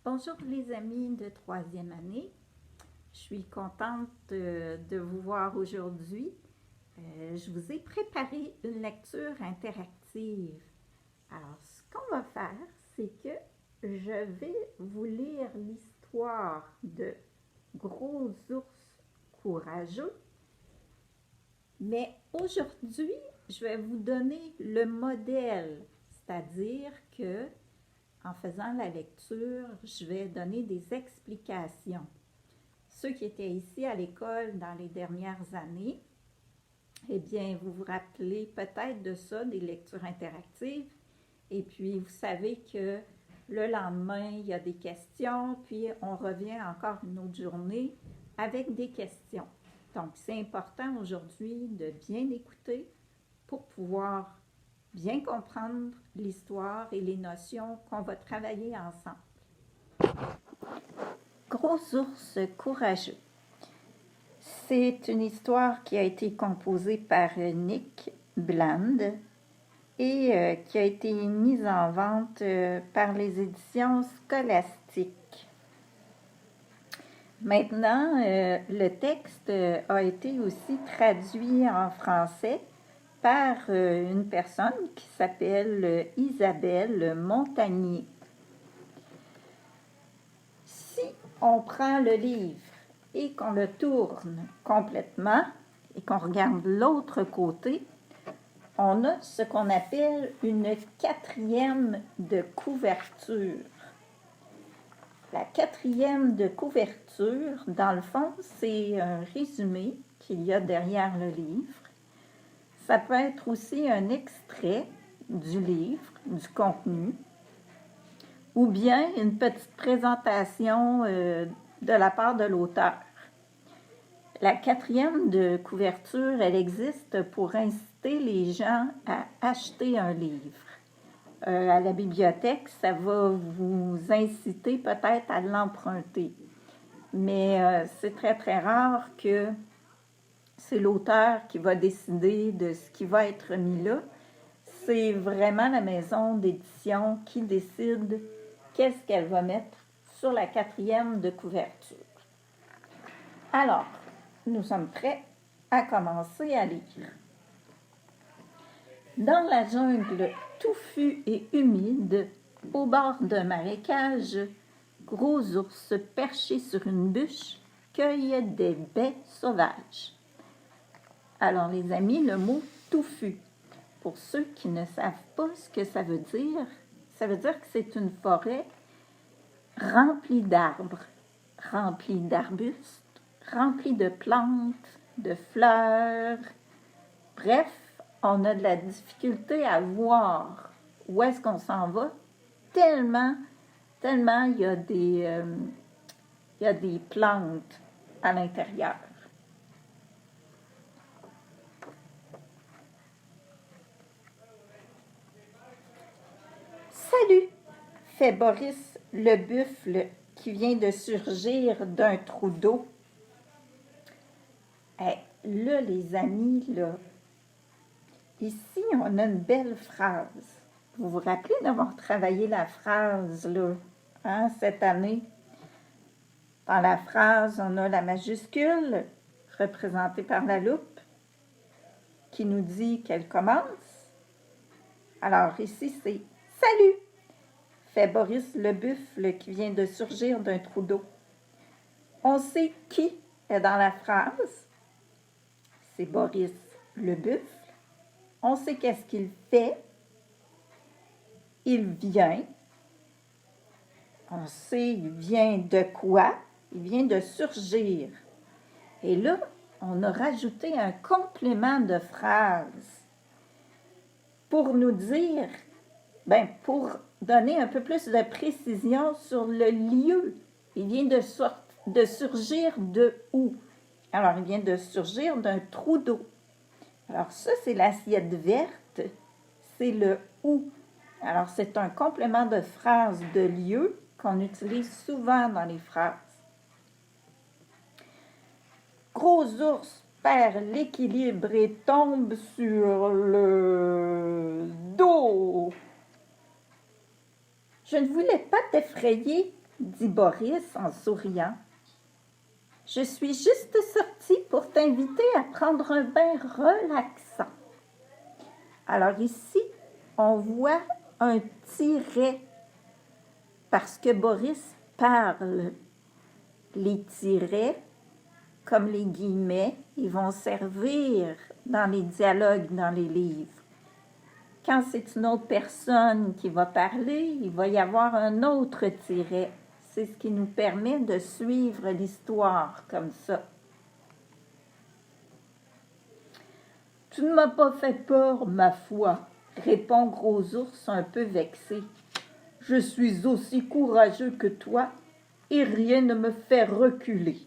Bonjour les amis de troisième année. Je suis contente de vous voir aujourd'hui. Je vous ai préparé une lecture interactive. Alors, ce qu'on va faire, c'est que je vais vous lire l'histoire de Gros ours courageux. Mais aujourd'hui, je vais vous donner le modèle, c'est-à-dire que en faisant la lecture, je vais donner des explications. Ceux qui étaient ici à l'école dans les dernières années, eh bien, vous vous rappelez peut-être de ça, des lectures interactives. Et puis, vous savez que le lendemain, il y a des questions, puis on revient encore une autre journée avec des questions. Donc, c'est important aujourd'hui de bien écouter pour pouvoir bien comprendre l'histoire et les notions qu'on va travailler ensemble. Gros ours courageux. C'est une histoire qui a été composée par Nick Bland et qui a été mise en vente par les éditions Scolastiques. Maintenant, le texte a été aussi traduit en français par une personne qui s'appelle Isabelle Montagnier. Si on prend le livre et qu'on le tourne complètement et qu'on regarde l'autre côté, on a ce qu'on appelle une quatrième de couverture. La quatrième de couverture, dans le fond, c'est un résumé qu'il y a derrière le livre. Ça peut être aussi un extrait du livre, du contenu, ou bien une petite présentation de la part de l'auteur. La quatrième de couverture, elle existe pour inciter les gens à acheter un livre. À la bibliothèque, ça va vous inciter peut-être à l'emprunter. Mais c'est très, très rare que c'est l'auteur qui va décider de ce qui va être mis là. C'est vraiment la maison d'édition qui décide qu'est-ce qu'elle va mettre sur la quatrième de couverture. Alors, nous sommes prêts à commencer à lire. Dans la jungle touffue et humide, au bord d'un marécage, Gros ours perché sur une bûche cueille des baies sauvages. Alors les amis, le mot touffu, pour ceux qui ne savent pas ce que ça veut dire que c'est une forêt remplie d'arbres, remplie d'arbustes, remplie de plantes, de fleurs. Bref, on a de la difficulté à voir où est-ce qu'on s'en va, tellement il y a des plantes à l'intérieur. Salut, fait Boris le buffle qui vient de surgir d'un trou d'eau. Hey, là, les amis, là, ici, on a une belle phrase. Vous vous rappelez d'avoir travaillé la phrase, là, hein, cette année? Dans la phrase, on a la majuscule, représentée par la loupe, qui nous dit qu'elle commence. Alors, ici, c'est « Salut !» fait Boris le buffle qui vient de surgir d'un trou d'eau. On sait qui est dans la phrase. C'est Boris le buffle. On sait qu'est-ce qu'il fait. Il vient. On sait il vient de quoi. Il vient de surgir. Et là, on a rajouté un complément de phrase pour nous dire, pour donner un peu plus de précision sur le lieu. Il vient de surgir de où? Alors, il vient de surgir d'un trou d'eau. Alors, ça, c'est l'assiette verte. C'est le où. Alors, c'est un complément de phrase de lieu qu'on utilise souvent dans les phrases. Gros ours perd l'équilibre et tombe sur le dos. Je ne voulais pas t'effrayer, dit Boris en souriant. Je suis juste sortie pour t'inviter à prendre un bain relaxant. Alors ici, on voit un tiret parce que Boris parle. Les tirets, comme les guillemets, ils vont servir dans les dialogues, dans les livres. Quand c'est une autre personne qui va parler, il va y avoir un autre tiret. C'est ce qui nous permet de suivre l'histoire comme ça. « Tu ne m'as pas fait peur, ma foi, » répond Gros Ours un peu vexé. « Je suis aussi courageux que toi et rien ne me fait reculer. »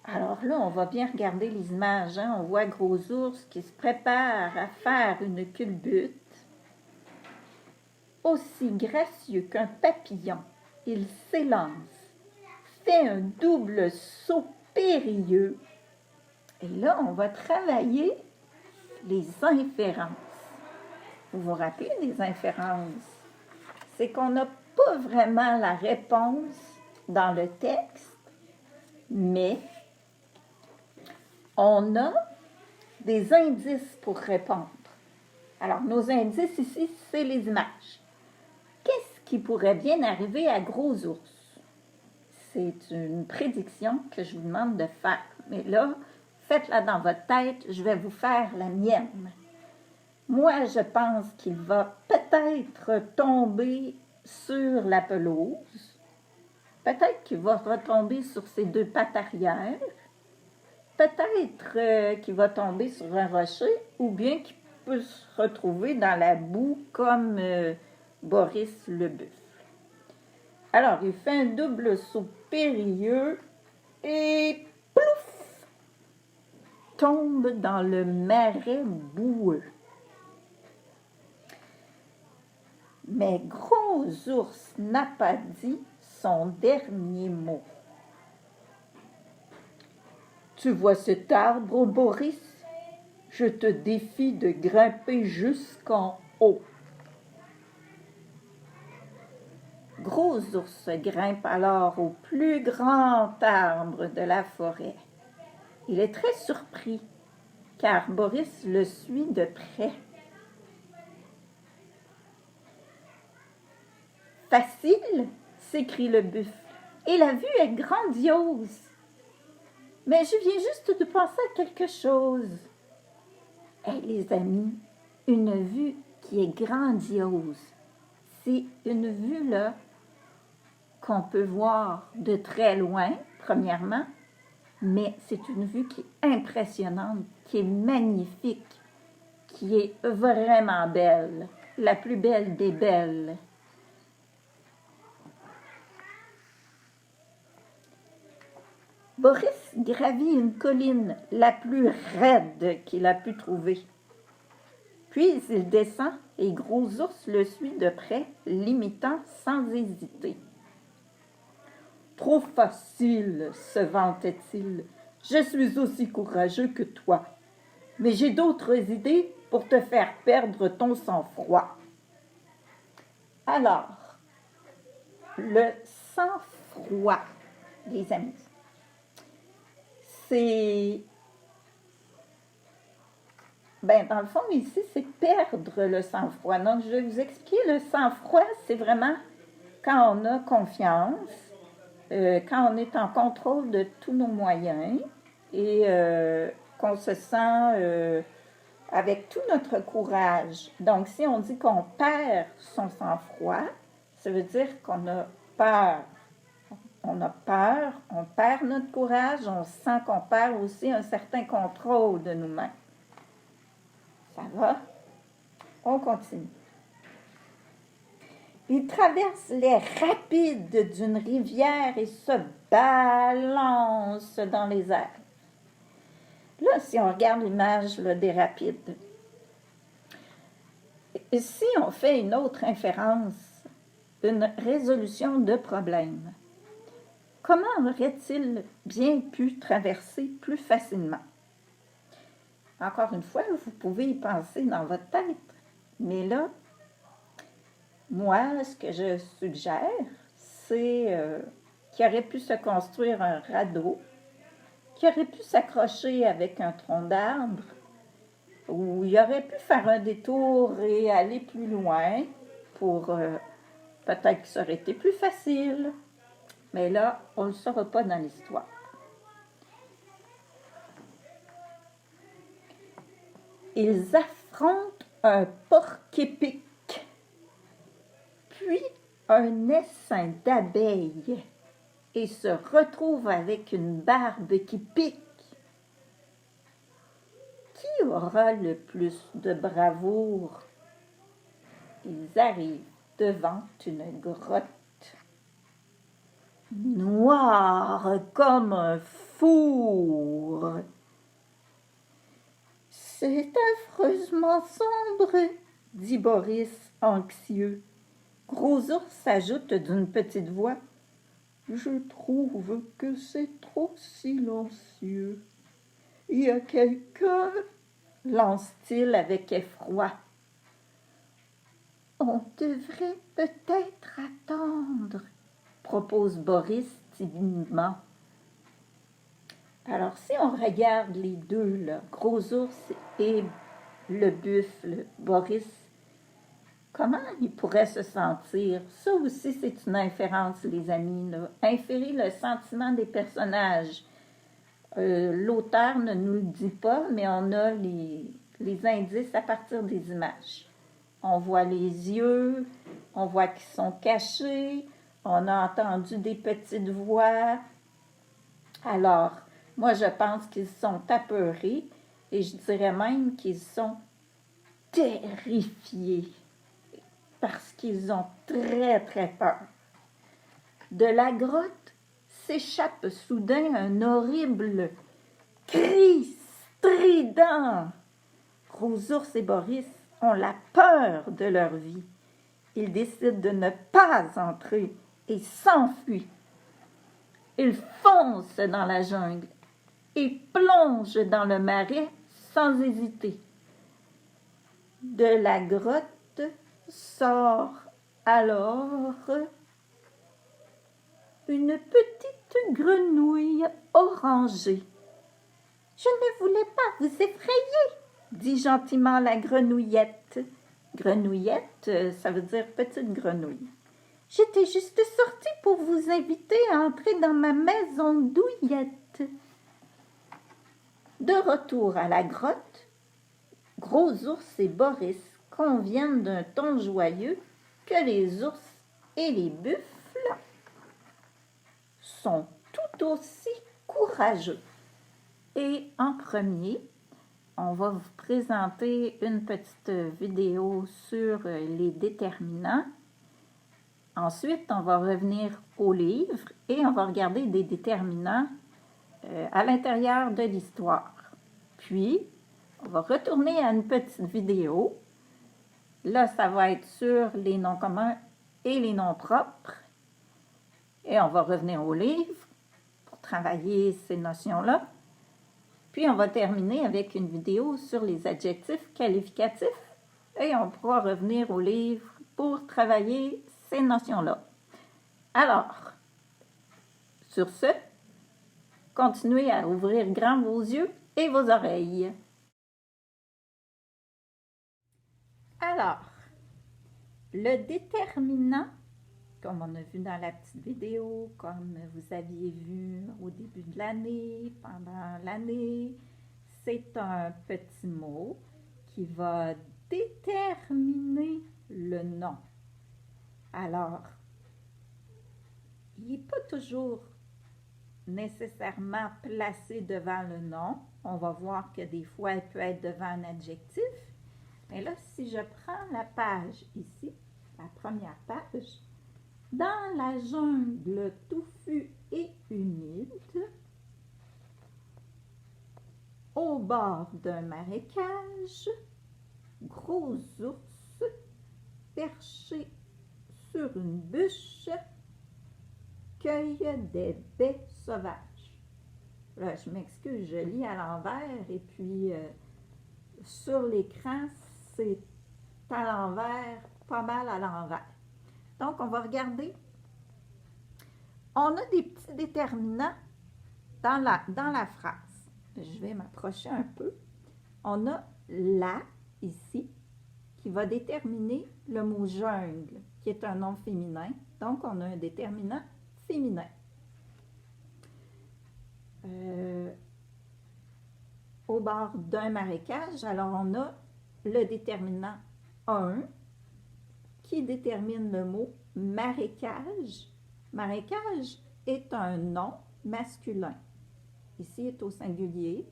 Alors là, on va bien regarder les images. Hein? On voit Gros Ours qui se prépare à faire une culbute. Aussi gracieux qu'un papillon, il s'élance, fait un double saut périlleux. Et là, on va travailler les inférences. Vous vous rappelez des inférences? C'est qu'on n'a pas vraiment la réponse dans le texte, mais on a des indices pour répondre. Alors, nos indices ici, c'est les images. Qu'est-ce qui pourrait bien arriver à Gros Ours? C'est une prédiction que je vous demande de faire. Mais là, faites-la dans votre tête, je vais vous faire la mienne. Moi, je pense qu'il va peut-être tomber sur la pelouse. Peut-être qu'il va retomber sur ses deux pattes arrière. Peut-être qu'il va tomber sur un rocher ou bien qu'il peut se retrouver dans la boue comme Boris le buffle. Alors, il fait un double saut périlleux et plouf! Tombe dans le marais boueux. Mais Gros Ours n'a pas dit son dernier mot. Tu vois cet arbre, Boris? Je te défie de grimper jusqu'en haut. Gros Ours grimpe alors au plus grand arbre de la forêt. Il est très surpris, car Boris le suit de près. « Facile !» s'écrie le buffle, « et la vue est grandiose. Mais je viens juste de penser à quelque chose. » Hey, les amis, une vue qui est grandiose, c'est une vue là qu'on peut voir de très loin, premièrement, mais c'est une vue qui est impressionnante, qui est magnifique, qui est vraiment belle, la plus belle des belles. Boris gravit une colline la plus raide qu'il a pu trouver. Puis il descend et Gros Ours le suit de près, l'imitant sans hésiter. « Trop facile, se vantait-il. Je suis aussi courageux que toi. Mais j'ai d'autres idées pour te faire perdre ton sang-froid. » Alors, le sang-froid, les amis, c'est... dans le fond, ici, c'est perdre le sang-froid. Donc, je vais vous expliquer, le sang-froid, c'est vraiment quand on a confiance, quand on est en contrôle de tous nos moyens et qu'on se sent avec tout notre courage. Donc, si on dit qu'on perd son sang-froid, ça veut dire qu'on a peur. On a peur, on perd notre courage, on sent qu'on perd aussi un certain contrôle de nous-mêmes. Ça va? On continue. Il traverse les rapides d'une rivière et se balance dans les airs. Là, si on regarde l'image là, des rapides, si on fait une autre inférence, une résolution de problème, comment aurait-il bien pu traverser plus facilement? Encore une fois, vous pouvez y penser dans votre tête, mais là, Moi, ce que je suggère, c'est qu'il aurait pu se construire un radeau, qui aurait pu s'accrocher avec un tronc d'arbre, ou il aurait pu faire un détour et aller plus loin pour peut-être que ça aurait été plus facile. Mais là, on ne le saura pas dans l'histoire. Ils affrontent un porc-épic, puis un essaim d'abeilles, et se retrouvent avec une barbe qui pique. Qui aura le plus de bravoure? Ils arrivent devant une grotte. Noire comme un four. C'est affreusement sombre, dit Boris, anxieux. Gros Ours ajoute d'une petite voix. Je trouve que c'est trop silencieux. Il y a quelqu'un, lance-t-il avec effroi. On devrait peut-être attendre, propose Boris timidement. Alors, si on regarde les deux, là, Gros Ours et le buffle, Boris, comment il pourrait se sentir? Ça aussi, c'est une inférence, les amis, là. Inférer le sentiment des personnages. L'auteur ne nous le dit pas, mais on a les indices à partir des images. On voit les yeux, on voit qu'ils sont cachés, on a entendu des petites voix. Alors, moi, je pense qu'ils sont apeurés et je dirais même qu'ils sont terrifiés parce qu'ils ont très, très peur. De la grotte s'échappe soudain un horrible cri strident. Gros Ours et Boris ont la peur de leur vie. Ils décident de ne pas entrer et s'enfuient. Ils foncent dans la jungle et plongent dans le marais sans hésiter. De la grotte sort alors une petite grenouille orangée. « Je ne voulais pas vous effrayer, » dit gentiment la grenouillette. Grenouillette, ça veut dire petite grenouille. « J'étais juste sortie pour vous inviter à entrer dans ma maison douillette. » De retour à la grotte, Gros Ours et Boris conviennent d'un ton joyeux que les ours et les buffles sont tout aussi courageux. Et en premier, on va vous présenter une petite vidéo sur les déterminants. Ensuite, on va revenir au livre et on va regarder des déterminants à l'intérieur de l'histoire. Puis, on va retourner à une petite vidéo. Là, ça va être sur les noms communs et les noms propres. Et on va revenir au livre pour travailler ces notions-là. Puis, on va terminer avec une vidéo sur les adjectifs qualificatifs. Et on pourra revenir au livre pour travailler ces notions-là. Alors, sur ce, continuez à ouvrir grand vos yeux et vos oreilles. Alors, le déterminant, comme on a vu dans la petite vidéo, comme vous aviez vu au début de l'année, pendant l'année, c'est un petit mot qui va déterminer le nom. Alors, il n'est pas toujours nécessairement placé devant le nom. On va voir que des fois, il peut être devant un adjectif. Mais là, si je prends la page ici, la première page, dans la jungle touffue et humide, au bord d'un marécage, Gros Ours, perché sur une bûche, cueille des baies sauvages. Là, je m'excuse, je lis à l'envers et puis sur l'écran, c'est à l'envers, pas mal à l'envers. Donc, on va regarder. On a des petits déterminants dans la phrase. Je vais m'approcher un peu. On a la, ici, qui va déterminer le mot jungle, qui est un nom féminin. Donc, on a un déterminant féminin. Au bord d'un marécage, alors on a le déterminant un qui détermine le mot marécage. Marécage est un nom masculin. Ici est au singulier.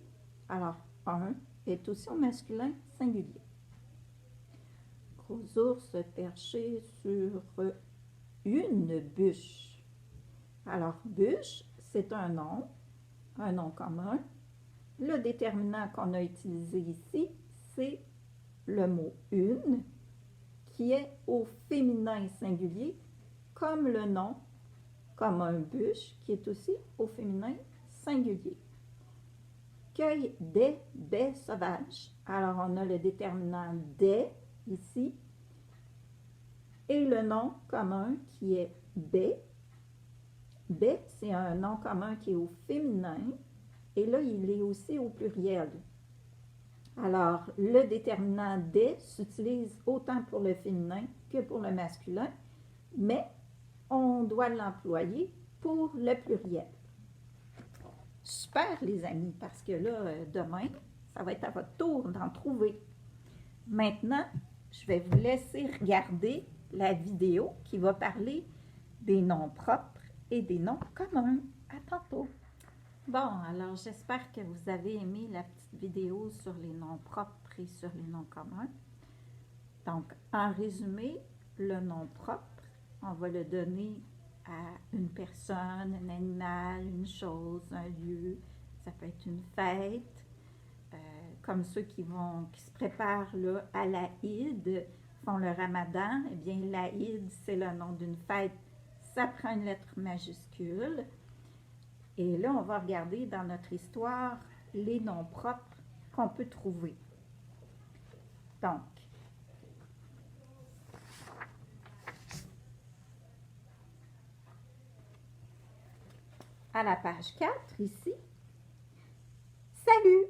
Alors, un est aussi au masculin singulier. Gros ours perché sur une bûche. Alors, bûche, c'est un nom commun. Le déterminant qu'on a utilisé ici, c'est le mot une, qui est au féminin singulier, comme le nom, comme un bûche, qui est aussi au féminin singulier. Cueille des baies sauvages. Alors, on a le déterminant des, ici, et le nom commun qui est baie. Baie, c'est un nom commun qui est au féminin, et là, il est aussi au pluriel. Alors, le déterminant des s'utilise autant pour le féminin que pour le masculin, mais on doit l'employer pour le pluriel. Super, les amis, parce que là, demain, ça va être à votre tour d'en trouver. Maintenant, je vais vous laisser regarder la vidéo qui va parler des noms propres et des noms communs. À tantôt! Bon, alors j'espère que vous avez aimé la petite vidéo sur les noms propres et sur les noms communs. Donc, en résumé, le nom propre, on va le donner à une personne, un animal, une chose, un lieu. Ça peut être une fête, comme ceux qui se préparent là, à l'Aïd, font le ramadan. Eh bien, l'Aïd, c'est le nom d'une fête. Ça prend une lettre majuscule. Et là, on va regarder dans notre histoire les noms propres qu'on peut trouver. Donc, à la page 4, ici, « Salut !»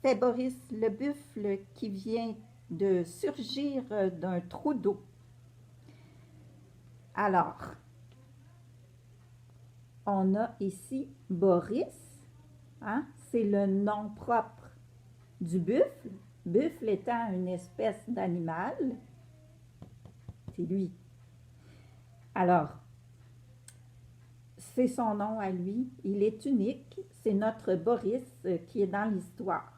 fait Boris le buffle qui vient de surgir d'un trou d'eau. Alors, on a ici Boris, hein, c'est le nom propre du buffle. Buffle étant une espèce d'animal, c'est lui. Alors, c'est son nom à lui, il est unique, c'est notre Boris qui est dans l'histoire.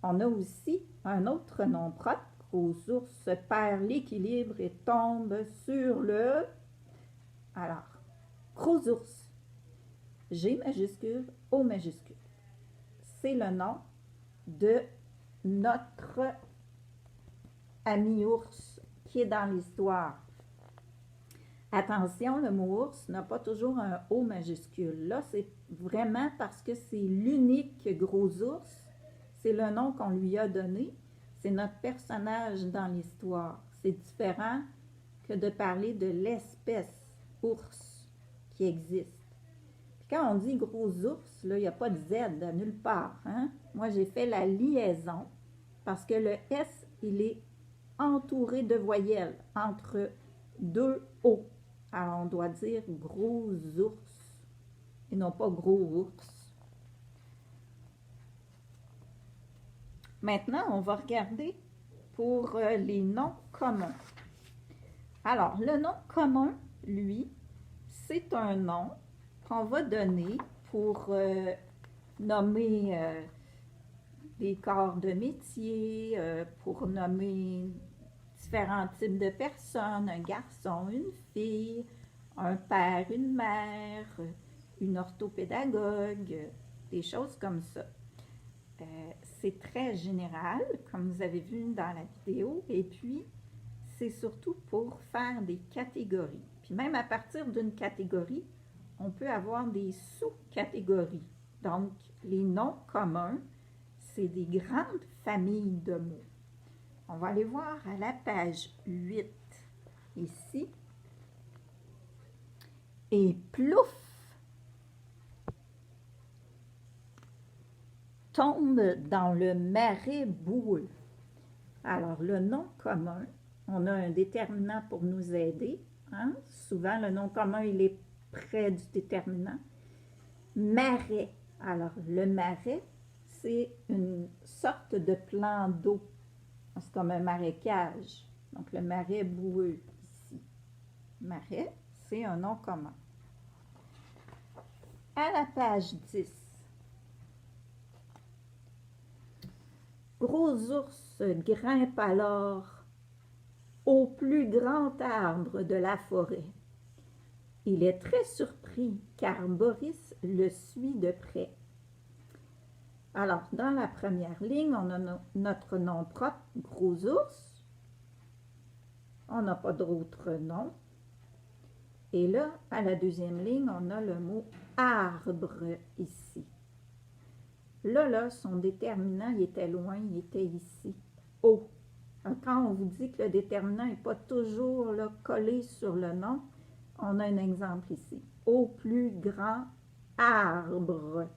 On a aussi un autre nom propre, Gros ours perd l'équilibre et tombe sur le... Alors, Gros ours, G majuscule, O majuscule. C'est le nom de notre ami ours qui est dans l'histoire. Attention, le mot ours n'a pas toujours un O majuscule. Là, c'est vraiment parce que c'est l'unique gros ours. C'est le nom qu'on lui a donné. C'est notre personnage dans l'histoire. C'est différent que de parler de l'espèce ours qui existe. Puis quand on dit gros ours, là, il n'y a pas de Z à nulle part. Hein? Moi, j'ai fait la liaison parce que le S, il est entouré de voyelles entre deux O. Alors, on doit dire gros ours et non pas gros ours. Maintenant, on va regarder pour les noms communs. Alors, le nom commun, lui, c'est un nom qu'on va donner pour nommer des corps de métier, pour nommer différents types de personnes, un garçon, une fille, un père, une mère, une orthopédagogue, des choses comme ça. C'est très général, comme vous avez vu dans la vidéo, et puis c'est surtout pour faire des catégories. Puis même à partir d'une catégorie, on peut avoir des sous-catégories. Donc, les noms communs, c'est des grandes familles de mots. On va aller voir à la page 8, ici. Et plouf, tombe dans le marais boueux. Alors, le nom commun, on a un déterminant pour nous aider. Hein? Souvent, le nom commun, il est près du déterminant. Marais. Alors, le marais, c'est une sorte de plan d'eau. C'est comme un marécage. Donc, le marais boueux ici. Marais, c'est un nom commun. À la page 10, Gros ours grimpe alors au plus grand arbre de la forêt. Il est très surpris car Boris le suit de près. Alors, dans la première ligne, on a notre nom propre, Gros ours. On n'a pas d'autre nom. Et là, à la deuxième ligne, on a le mot arbre ici. Là, son déterminant, il était loin, il était ici, haut. Quand on vous dit que le déterminant n'est pas toujours là, collé sur le nom, on a un exemple ici. Au plus grand arbre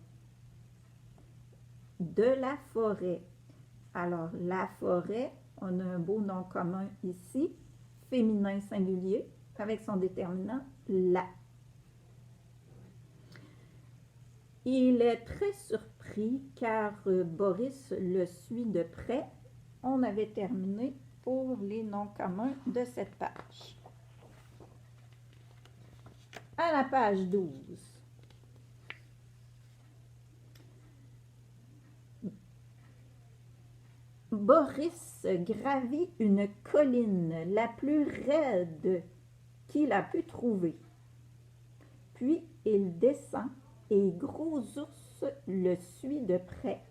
de la forêt. Alors, la forêt, on a un beau nom commun ici, féminin singulier, avec son déterminant la. Il est très surpris car Boris le suit de près. On avait terminé pour les noms communs de cette page. À la page 12. Boris gravit une colline la plus raide qu'il a pu trouver. Puis il descend et Gros ours le suit de près,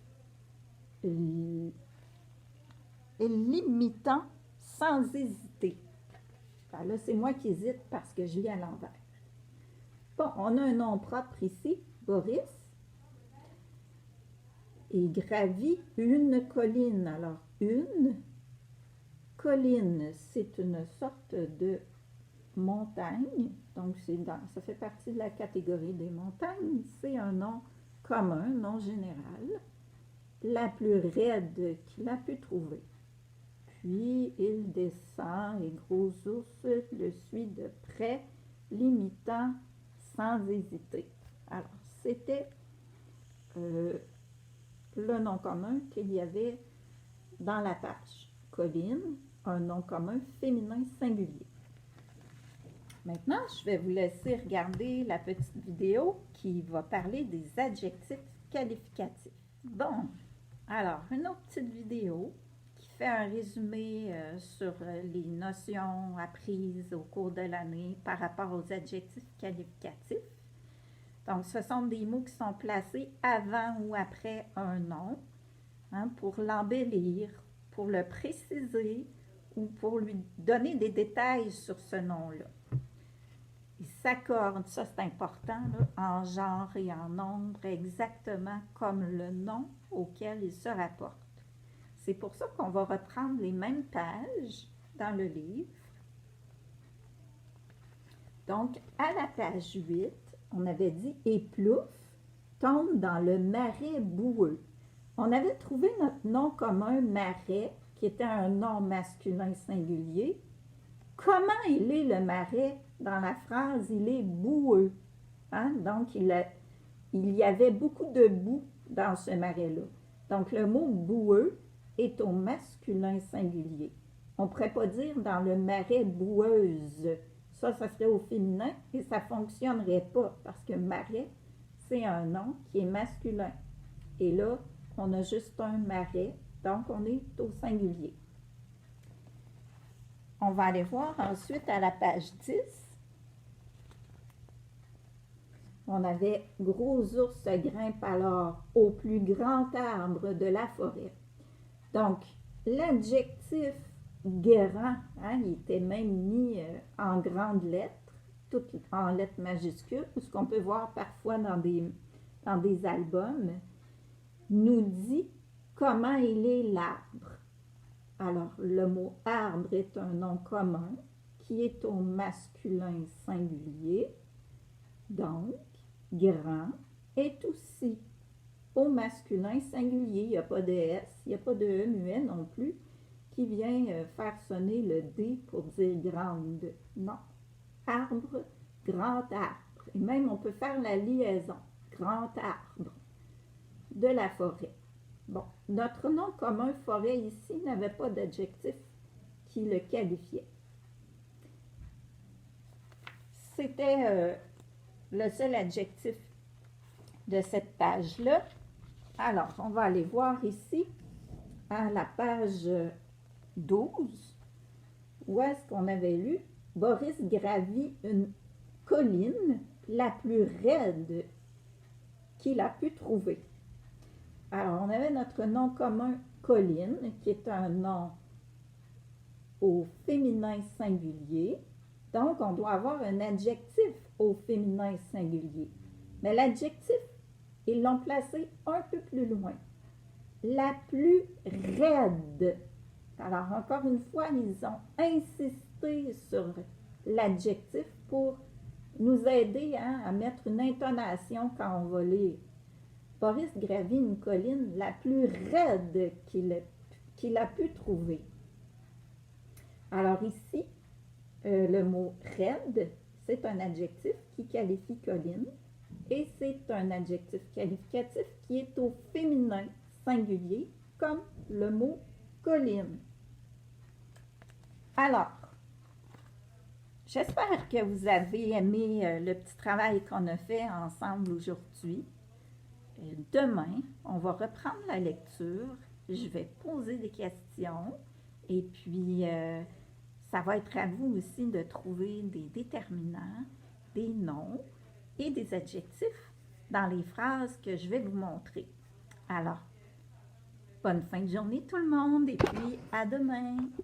l'imitant sans hésiter. Alors là, c'est moi qui hésite parce que je lis à l'envers. Bon, on a un nom propre ici, Boris. Il gravit une colline. Alors, une colline, c'est une sorte de montagne. Donc, ça fait partie de la catégorie des montagnes. C'est un nom commun, un nom général. La plus raide qu'il a pu trouver. Puis, il descend et Gros ours le suit de près, l'imitant sans hésiter. Alors, c'était le nom commun qu'il y avait dans la page. Colline, un nom commun féminin singulier. Maintenant, je vais vous laisser regarder la petite vidéo qui va parler des adjectifs qualificatifs. Bon, alors, une autre petite vidéo qui fait un résumé sur les notions apprises au cours de l'année par rapport aux adjectifs qualificatifs. Donc, ce sont des mots qui sont placés avant ou après un nom, hein, pour l'embellir, pour le préciser ou pour lui donner des détails sur ce nom-là. Ils s'accordent, ça c'est important, là, en genre et en nombre, exactement comme le nom auquel ils se rapportent. C'est pour ça qu'on va reprendre les mêmes pages dans le livre. Donc, à la page 8, on avait dit « Et plouf tombe dans le marais boueux ». On avait trouvé notre nom commun « marais », qui était un nom masculin singulier. Comment il est le marais? Dans la phrase, il est boueux. Hein? Donc, il y avait beaucoup de boue dans ce marais-là. Donc, le mot boueux est au masculin singulier. On ne pourrait pas dire dans le marais boueuse. Ça serait au féminin et ça ne fonctionnerait pas parce que marais, c'est un nom qui est masculin. Et là, on a juste un marais, donc on est au singulier. On va aller voir ensuite à la page 10. On avait « Gros ours grimpe alors au plus grand arbre de la forêt ». Donc, l'adjectif « grand », hein, il était même mis en grandes lettres, tout en lettres majuscules, ce qu'on peut voir parfois dans des albums, nous dit comment il est l'arbre. Alors, le mot « arbre » est un nom commun qui est au masculin singulier. Donc, grand est aussi au masculin singulier. Il n'y a pas de S, il n'y a pas de E muet non plus qui vient faire sonner le D pour dire grande. Non. Arbre, grand arbre. Et même on peut faire la liaison. Grand arbre de la forêt. Bon, notre nom commun forêt ici n'avait pas d'adjectif qui le qualifiait. C'était le seul adjectif de cette page-là. Alors, on va aller voir ici à la page 12, où est-ce qu'on avait lu « Boris gravit une colline la plus raide qu'il a pu trouver ». Alors, on avait notre nom commun colline, qui est un nom au féminin singulier. Donc, on doit avoir un adjectif au féminin singulier. Mais l'adjectif, ils l'ont placé un peu plus loin. La plus raide. Alors, encore une fois, ils ont insisté sur l'adjectif pour nous aider à mettre une intonation quand on va lire. Boris gravit une colline la plus raide qu'il a pu trouver. Alors ici, le mot raide, c'est un adjectif qui qualifie colline et c'est un adjectif qualificatif qui est au féminin singulier comme le mot colline. Alors, j'espère que vous avez aimé le petit travail qu'on a fait ensemble aujourd'hui. Demain, on va reprendre la lecture. Je vais poser des questions et puis ça va être à vous aussi de trouver des déterminants, des noms et des adjectifs dans les phrases que je vais vous montrer. Alors, bonne fin de journée tout le monde et puis à demain!